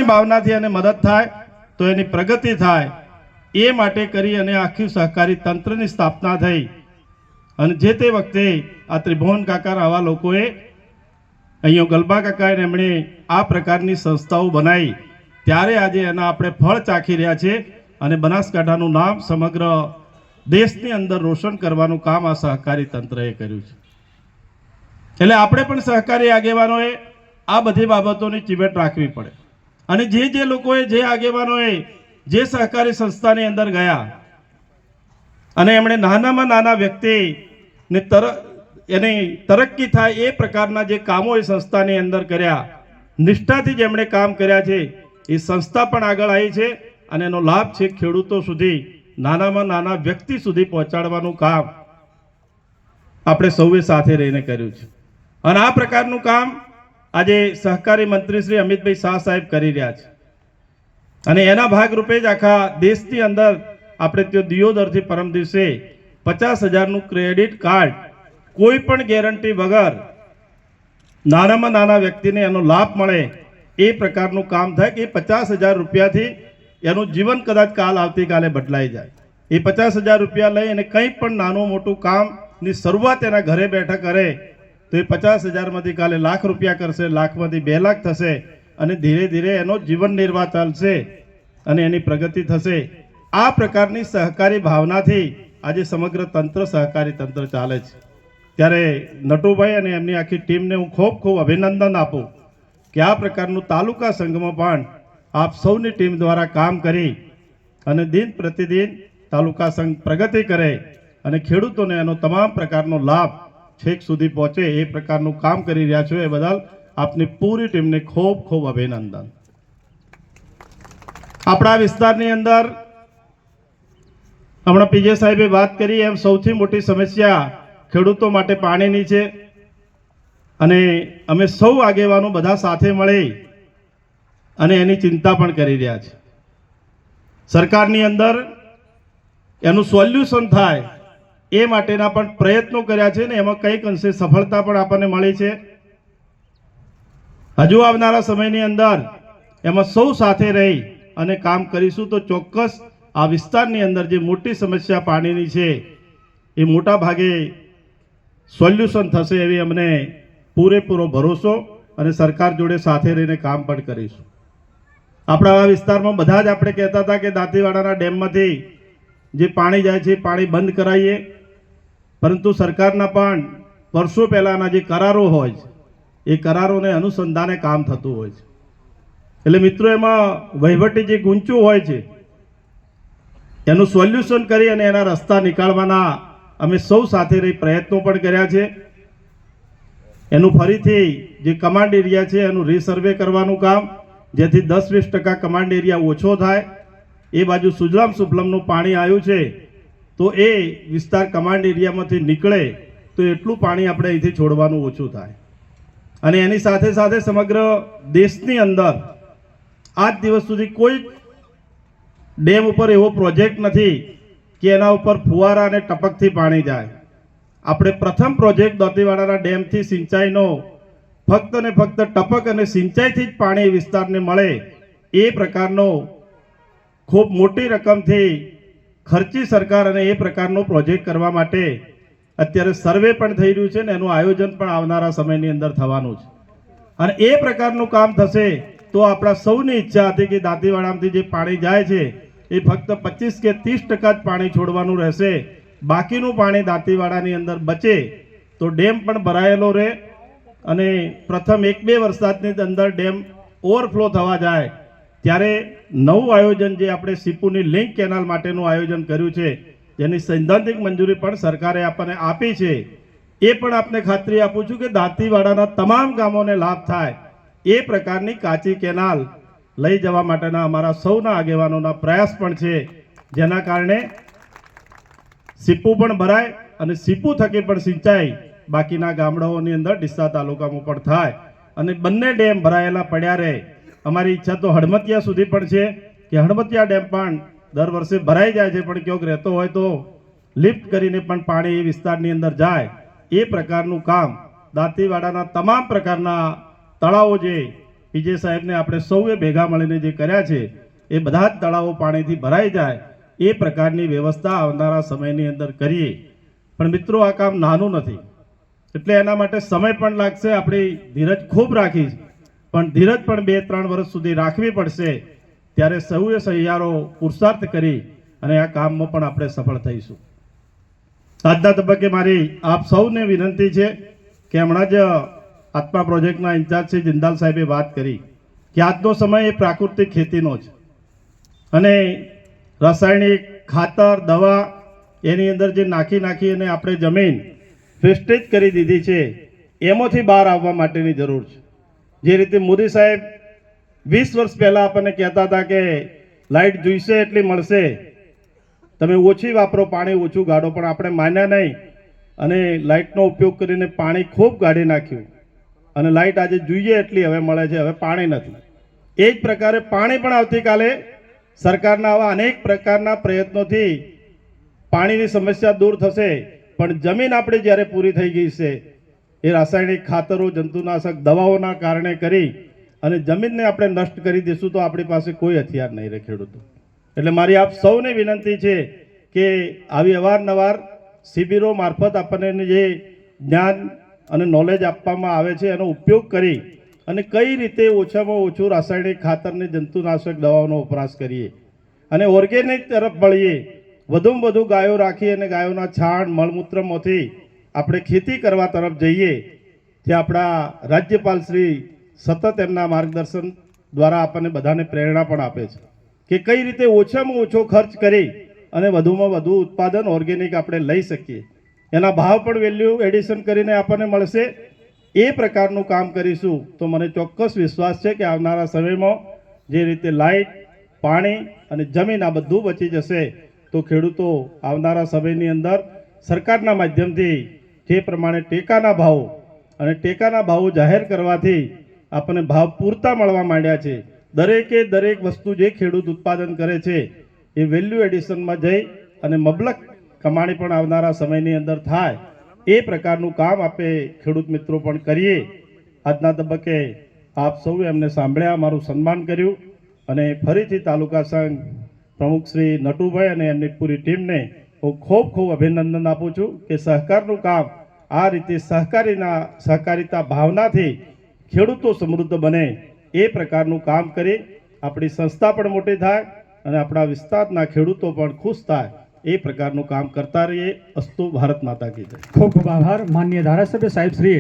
ભાવનાથી અને મદદ થાય તો એની પ્રગતિ થાય એ માટે કરી અને આખી સહકારી તંત્રની સ્થાપના થઈ અને જે તે વખતે આ ત્રિભુવન કાકા આવા લોકોએ અહીંયા ગલબા કાકાએ એમણે આ પ્રકારની સંસ્થાઓ બનાવી ત્યારે આજે એના આપણે ફળ ચાખી રહ્યા છે અને બનાસકાંઠાનું નામ સમગ્ર દેશની અંદર રોશન કરવાનું કામ આ સહકારી તંત્રએ કર્યું છે। એટલે આપણે પણ સહકારી આગેવાનોએ આ બધી બાબતોની ચીવટ રાખવી પડે અને જે લોકોએ જે આગેવાનોએ જે સહકારી સંસ્થાની અંદર ગયા અને એમણે નાનામાં નાના વ્યક્તિને એની તરક્કી થાય એ પ્રકારના જે કામો એ સંસ્થાની અંદર કર્યા, નિષ્ઠાથી જેમણે કામ કર્યા છે એ સંસ્થા પણ આગળ આવી છે અને એનો લાભ છે ખેડૂતો સુધી, નાનામાં નાના વ્યક્તિ સુધી પહોંચાડવાનું કામ આપણે સૌએ સાથે રહીને કર્યું છે અને આ પ્રકારનું કામ આજે સહકારી મંત્રી શ્રી અમિતભાઈ શાહ સાહેબ કરી રહ્યા છે અને એના ભાગરૂપે જ આખા દેશની અંદર આપણે ત્યાં દિયોદરથી પરમ દિવસે 50,000નું ક્રેડિટ કાર્ડ કોઈ પણ ગેરંટી વગર નાનામાં નાના વ્યક્તિને એનો લાભ મળે એ પ્રકારનું કામ થાય કે 50,000 રૂપિયાથી એનું જીવન કદાચ કાલ આવતીકાલે બદલાઈ જાય। એ 50,000 રૂપિયા લઈ અને કંઈ પણ નાનું મોટું કામની શરૂઆત એના ઘરે બેઠા કરે તો એ 50,000માંથી કાલે લાખ રૂપિયા કરશે, લાખમાંથી 2 લાખ થશે અને ધીરે ધીરે એનો જીવન નિર્વાહ ચાલશે અને એની પ્રગતિ થશે। આ પ્રકારની સહકારી ભાવનાથી આજે સમગ્ર તંત્ર સહકારી તંત્ર ચાલે છે। ત્યારે નટુભાઈ અને એમની આખી ટીમને હું ખૂબ ખૂબ અભિનંદન આપું કે આ પ્રકારનું તાલુકા સંઘમાં પણ આપ સૌની ટીમ દ્વારા કામ કરી અને દિન પ્રતિદિન તાલુકા સંઘ પ્રગતિ કરે અને ખેડૂતોને એનો તમામ પ્રકારનો લાભ છેક સુધી પહોંચે એ પ્રકારનું કામ કરી રહ્યા છો એ બદલ આપની પૂરી ટીમને ખૂબ ખૂબ અભિનંદન। આપણા વિસ્તારની અંદર હમણાં પીજે સાહેબે વાત કરી એમ સૌથી મોટી સમસ્યા ખેડૂતો માટે પાણીની છે અને અમે સૌ આગેવાનો બધા સાથે મળી અને એની ચિંતા પણ કરી રહ્યા છે। સરકારની અંદર એનું સોલ્યુશન થાય એ માટેના પણ પ્રયત્નો કર્યા છે ને એમાં કંઈક અંશે સફળતા પણ આપણને મળી છે। હજુ આવનારા સમયની અંદર એમાં સૌ સાથે રહી અને કામ કરીશું તો ચોક્કસ આ વિસ્તારની અંદર જે મોટી સમસ્યા પાણીની છે એ મોટા ભાગે સોલ્યુશન થશે એવી અમને પૂરેપૂરો ભરોસો અને સરકાર જોડે સાથે રહીને કામ પણ કરીશું। આપણા આ વિસ્તારમાં બધા જ આપણે કહેતા હતા કે દાંતીવાડાના ડેમમાંથી જે પાણી જાય છે પાણી બંધ કરાવીએ, પરંતુ સરકારના પણ વર્ષો પહેલાંના જે કરારો હોય છે એ કરારોને અનુસંધાને કામ થતું હોય છે। એટલે મિત્રો એમાં વહીવટી જે ગૂંચું હોય છે એનું સોલ્યુશન કરી અને એના રસ્તા નીકાળવાના અમે સૌ સાથે રહી પ્રયત્નો પણ કર્યા છે। એનું ફરીથી જે કમાન્ડ એરિયા છે એનું રીસર્વે કરવાનું કામ, જેથી 10-20% કમાન્ડ એરિયા ઓછો થાય। એ બાજુ સુજલામ સુફલામનું પાણી આવ્યું છે તો એ વિસ્તાર કમાન્ડ એરિયામાંથી નીકળે તો એટલું પાણી આપણે અહીંથી છોડવાનું ઓછું થાય અને એની સાથે સાથે સમગ્ર દેશની અંદર આજ દિવસ સુધી કોઈ ડેમ ઉપર એવો પ્રોજેક્ટ નથી કે એના ઉપર ફુવારા અને ટપકથી પાણી જાય। આપણે પ્રથમ પ્રોજેક્ટ દાંતીવાડાના ડેમથી સિંચાઈનો ફક્ત ને ફક્ત ટપક અને સિંચાઈથી જ પાણી વિસ્તારને મળે એ પ્રકારનો ખૂબ મોટી રકમથી ખર્ચી સરકાર અને એ પ્રકારનો પ્રોજેક્ટ કરવા માટે અત્યારે સર્વે પણ થઈ રહ્યું છે ને એનું આયોજન પણ આવનારા સમયની અંદર થવાનું છે અને એ પ્રકારનું કામ થશે તો આપણા સૌની ઈચ્છા હતી કે દાંતીવાડામાંથી જે પાણી જાય છે એ ફક્ત 25 કે 30% જ પાણી છોડવાનું રહેશે, બાકીનું પાણી દાંતીવાડાની અંદર બચે તો ડેમ પણ ભરાયેલો રહે અને પ્રથમ 1-2 વરસાદની અંદર ડેમ ઓવરફ્લો થવા જાય ત્યારે નવું આયોજન જે આપણે સીપુની લિંક કેનાલ માટેનું આયોજન કર્યું છે જેની સૈદ્ધાંતિક મંજૂરી પણ સરકારે આપણને આપી છે એ પણ આપને ખાતરી આપું છું કે દાંતીવાડાના તમામ ગામોને લાભ થાય એ પ્રકારની કાચી કેનાલ લઈ જવા માટેના અમારા સૌના આગેવાનોના પ્રયાસ પણ છે, જેના કારણે સીપુ પણ ભરાય અને સીપુ થકી પણ સિંચાઈ બાકીના ગામડાઓની અંદર ડીસા તાલુકામાં પણ થાય અને બંને ડેમ ભરાયેલા પડ્યા રહે। અમારી ઈચ્છા તો હડમતિયા સુધી પણ છે કે હડમતિયા ડેમ પણ દર વર્ષે ભરાઈ જાય છે પણ ક્યાંક રહેતો હોય તો લિફ્ટ કરીને પણ પાણી એ વિસ્તારની અંદર જાય એ પ્રકારનું કામ દાંતીવાડાના તમામ પ્રકારના તળાવો જે પીજે સાહેબને આપણે સૌએ ભેગા મળીને જે કર્યા છે એ બધા જ તળાવો પાણીથી ભરાઈ જાય એ પ્રકારની વ્યવસ્થા આવનારા સમયની અંદર કરીએ. પણ મિત્રો, આ કામ નાનું નથી, એટલે એના માટે સમય પણ લાગશે. આપણી ધીરજ ખૂબ રાખી, પણ ધીરજ પણ 2-3 વર્ષ સુધી રાખવી પડશે. ત્યારે સૌએ સહિયારો પુરુષાર્થ કરી અને આ કામમાં પણ આપણે સફળ થઈશું. આજના તબક્કે મારી આપ સૌને વિનંતી છે કે હમણાં જ આત્મા પ્રોજેક્ટના ઇન્ચાર્જ શ્રી જિંદાલ સાહેબે વાત કરી કે આજનો સમય એ પ્રાકૃતિક ખેતીનો છે અને રાસાયણિક ખાતર દવા એની અંદર જે નાખી અને આપણે જમીન વેસ્ટેજ કરી દીધી છે એમાંથી બહાર આવવા માટેની જરૂર છે. જે રીતે મોદી સાહેબ 20 વર્ષ પહેલાં આપણને કહેતા હતા કે લાઇટ જોઈશે એટલી મળશે, તમે ઓછી વાપરો, પાણી ઓછું ગાળો, પણ આપણે માન્યા નહીં અને લાઇટનો ઉપયોગ કરીને પાણી ખૂબ ગાળી નાખ્યું અને લાઇટ આજે જોઈએ એટલી હવે મળે છે, હવે પાણી નથી. એ જ પ્રકારે પાણી પણ આવતીકાલે સરકારના આવા અનેક પ્રકારના પ્રયત્નોથી પાણીની સમસ્યા દૂર થશે. પણ જમીન આપણી જ્યારે પૂરી થઈ ગઈ છે એ રાસાયણિક ખાતરો, જંતુનાશક દવાઓના કારણે કરી અને જમીનને આપણે નષ્ટ કરી દઈશું તો આપણી પાસે કોઈ હથિયાર નહીં રહે ખેડૂતો. એટલે મારી આપ સૌને વિનંતી છે કે આવી અવારનવાર શિબિરો મારફત આપણને જે જ્ઞાન અને નોલેજ આપવામાં આવે છે એનો ઉપયોગ કરી અને કઈ રીતે ઓછામાં ઓછું રાસાયણિક ખાતરને જંતુનાશક દવાઓનો વપરાશ કરીએ અને ઓર્ગેનિક તરફ વળીએ. વધુમાં વધુ ગાયો રાખી અને ગાયોના છાણ મળમૂત્રમાંથી આપણે ખેતી કરવા તરફ જઈએ. તે આપણા રાજ્યપાલ શ્રી સતત એમના માર્ગદર્શન દ્વારા આપણને બધાને પ્રેરણા પણ આપે છે કે કઈ રીતે ઓછામાં ઓછો ખર્ચ કરી અને વધુમાં વધુ ઉત્પાદન ઓર્ગેનિક આપણે લઈ શકીએ. એના ભાવ પણ વેલ્યુ એડિશન કરીને આપણને મળશે. એ પ્રકારનું કામ કરીશું તો મને ચોક્કસ વિશ્વાસ છે કે આવનારા સમયમાં જે રીતે લાઇટ, પાણી અને જમીન આ બધું બચી જશે તો ખેડૂતો આવનારા સમયની અંદર સરકારના માધ્યમથી જે પ્રમાણે ટેકાના ભાવો જાહેર કરવાથી આપણને ભાવ પૂરતા મળવા માંડ્યા છે. દરેકે દરેક વસ્તુ જે ખેડૂત ઉત્પાદન કરે છે એ વેલ્યુ એડિશનમાં જઈ અને મબલક કમાણી પણ આવનારા સમયની અંદર થાય એ પ્રકારનું કામ આપણે ખેડૂત મિત્રો પણ કરીએ. આજના તબક્કે આપ સૌએ એમને સાંભળ્યા, મારું સન્માન કર્યું અને ફરીથી તાલુકા સંઘ પ્રમુખ શ્રી નટુભાઈ અને એમની પૂરી ટીમને હું ખૂબ ખૂબ અભિનંદન આપું છું કે સહકારનું કામ આ રીતે સહકારિતા ભાવનાથી ખેડૂતો સમૃદ્ધ બને એ પ્રકારનું કામ કરી આપણી સંસ્થા પણ મોટી થાય અને આપણા વિસ્તારના ખેડૂતો પણ ખુશ થાય એ પ્રકારનું કામ કરતા રહીએ. અસ્તુ ભારત માતા કી જય. ખૂબ ખૂબ આભાર માનનીય ધારાસભ્ય સાહેબ શ્રી.